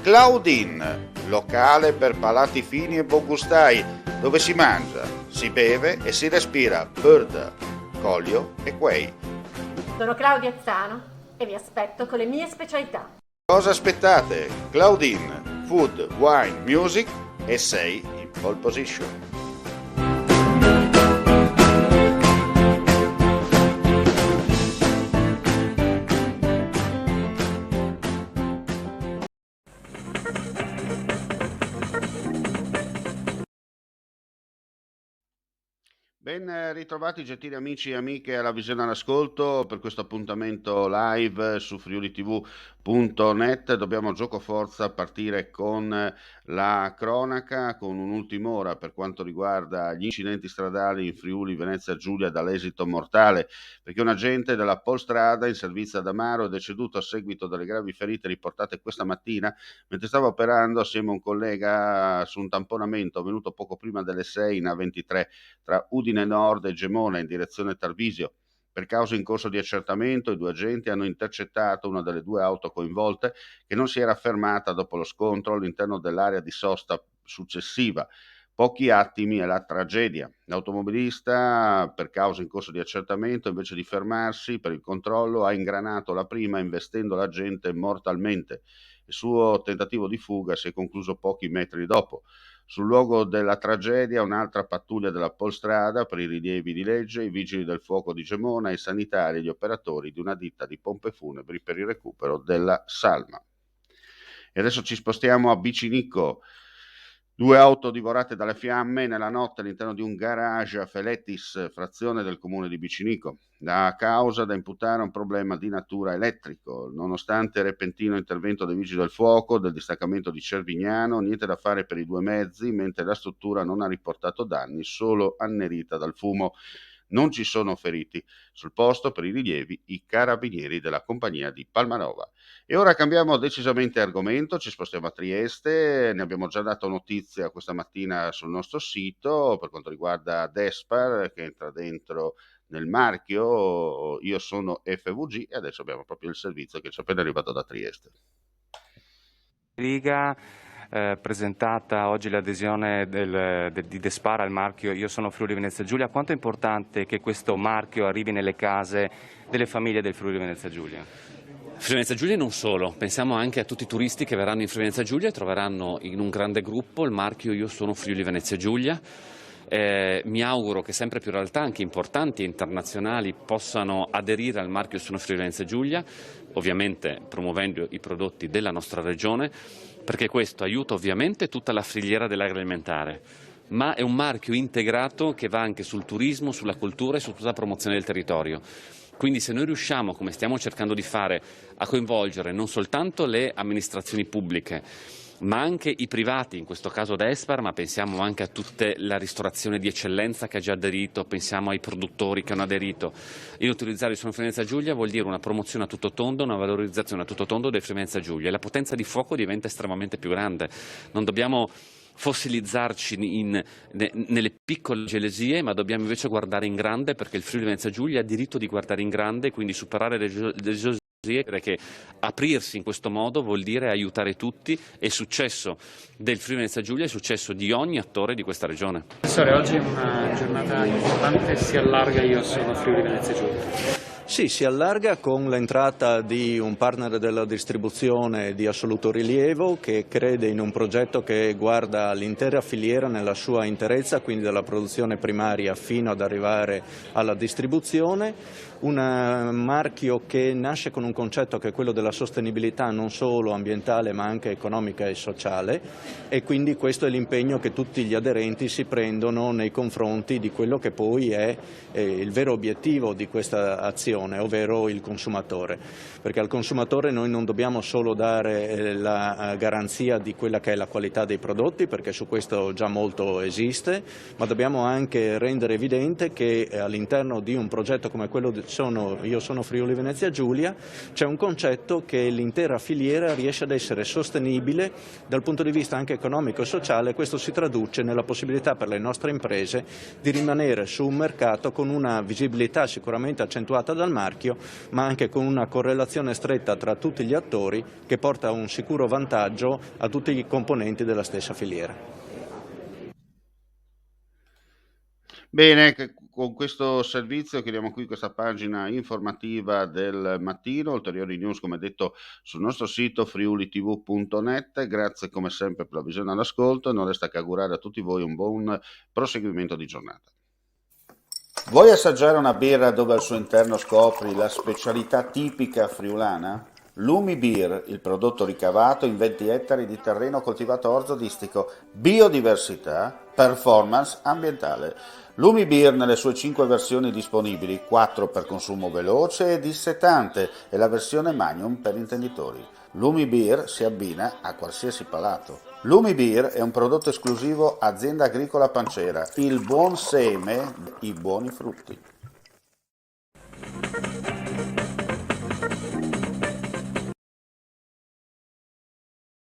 Claudine, locale per palati fini e buongustai, dove si mangia, si beve e si respira bird, Collio e Quay. Sono Claudia Zano e vi aspetto con le mie specialità. Cosa aspettate? Claudine, food, wine, music e sei in pole position. Ben ritrovati gentili amici e amiche alla visione all'ascolto per questo appuntamento live su friulitv.net. Dobbiamo gioco forza partire con la cronaca, con un'ultima ora per quanto riguarda gli incidenti stradali in Friuli Venezia Giulia dall'esito mortale, perché un agente della Polstrada in servizio ad Amaro è deceduto a seguito delle gravi ferite riportate questa mattina mentre stava operando assieme a un collega su un tamponamento avvenuto poco prima delle 6 in A23 tra Udine Nord e Gemona in direzione Tarvisio. Per causa in corso di accertamento, i due agenti hanno intercettato una delle due auto coinvolte che non si era fermata dopo lo scontro all'interno dell'area di sosta successiva. Pochi attimi e la tragedia. L'automobilista, per causa in corso di accertamento, invece di fermarsi per il controllo, ha ingranato la prima investendo l'agente mortalmente. Il suo tentativo di fuga si è concluso pochi metri dopo. Sul luogo della tragedia un'altra pattuglia della Polstrada per i rilievi di legge, i vigili del fuoco di Gemona, i sanitari e gli operatori di una ditta di pompe funebri per il recupero della salma. E adesso ci spostiamo a Bicinicco. Due auto divorate dalle fiamme nella notte all'interno di un garage a Felettis, frazione del comune di Bicinico. La causa da imputare a un problema di natura elettrico. Nonostante il repentino intervento dei vigili del fuoco, del distaccamento di Cervignano, niente da fare per i due mezzi, mentre la struttura non ha riportato danni, solo annerita dal fumo. Non ci sono feriti. Sul posto per i rilievi i carabinieri della compagnia di Palmanova. E ora cambiamo decisamente argomento, ci spostiamo a Trieste, ne abbiamo già dato notizia questa mattina sul nostro sito per quanto riguarda Despar che entra dentro nel marchio Io sono FVG e adesso abbiamo proprio il servizio che ci è appena arrivato da Trieste. Riga presentata oggi l'adesione di Despar al marchio Io sono Friuli Venezia Giulia. Quanto è importante che questo marchio arrivi nelle case delle famiglie del Friuli Venezia Giulia? Friuli Venezia Giulia non solo, pensiamo anche a tutti i turisti che verranno in Friuli Venezia Giulia e troveranno in un grande gruppo il marchio Io sono Friuli Venezia Giulia. Mi auguro che sempre più realtà, anche importanti e internazionali, possano aderire al marchio Io sono Friuli Venezia Giulia, ovviamente promuovendo i prodotti della nostra regione, perché questo aiuta ovviamente tutta la filiera dell'agroalimentare, ma è un marchio integrato che va anche sul turismo, sulla cultura e su tutta la promozione del territorio. Quindi se noi riusciamo, come stiamo cercando di fare, a coinvolgere non soltanto le amministrazioni pubbliche, ma anche i privati, in questo caso Despar, ma pensiamo anche a tutta la ristorazione di eccellenza che ha già aderito, pensiamo ai produttori che hanno aderito. E utilizzare il Friuli Venezia Giulia vuol dire una promozione a tutto tondo, una valorizzazione a tutto tondo del Friuli Venezia Giulia e la potenza di fuoco diventa estremamente più grande. Non dobbiamo fossilizzarci nelle piccole gelosie, ma dobbiamo invece guardare in grande, perché il Friuli Venezia Giulia ha diritto di guardare in grande, quindi superare le gelosie, che aprirsi in questo modo vuol dire aiutare tutti e il successo del Friuli Venezia Giulia è il successo di ogni attore di questa regione. Professore, oggi è una giornata importante, si allarga Io sono Friuli Venezia Giulia. Sì, si allarga con l'entrata di un partner della distribuzione di assoluto rilievo che crede in un progetto che guarda l'intera filiera nella sua interezza, quindi dalla produzione primaria fino ad arrivare alla distribuzione. Un marchio che nasce con un concetto che è quello della sostenibilità non solo ambientale ma anche economica e sociale, e quindi questo è l'impegno che tutti gli aderenti si prendono nei confronti di quello che poi è il vero obiettivo di questa azione, ovvero il consumatore, perché al consumatore noi non dobbiamo solo dare la garanzia di quella che è la qualità dei prodotti, perché su questo già molto esiste, ma dobbiamo anche rendere evidente che all'interno di un progetto come quello Io sono Friuli Venezia Giulia c'è un concetto che l'intera filiera riesce ad essere sostenibile dal punto di vista anche economico e sociale. Questo si traduce nella possibilità per le nostre imprese di rimanere su un mercato con una visibilità sicuramente accentuata dal marchio, ma anche con una correlazione stretta tra tutti gli attori che porta a un sicuro vantaggio a tutti i componenti della stessa filiera. Bene, con questo servizio chiudiamo qui questa pagina informativa del mattino. Ulteriori news, come detto, sul nostro sito friulitv.net. Grazie come sempre per la visione e l'ascolto e non resta che augurare a tutti voi un buon proseguimento di giornata. Vuoi assaggiare una birra dove al suo interno scopri la specialità tipica friulana? Lumi Beer, il prodotto ricavato in 20 ettari di terreno coltivato orzodistico, biodiversità, performance ambientale. Lumi Beer nelle sue 5 versioni disponibili, 4 per consumo veloce e dissetante e la versione Magnum per intenditori. Lumi Beer si abbina a qualsiasi palato. Lumi Beer è un prodotto esclusivo Azienda Agricola Pancera, il buon seme, i buoni frutti.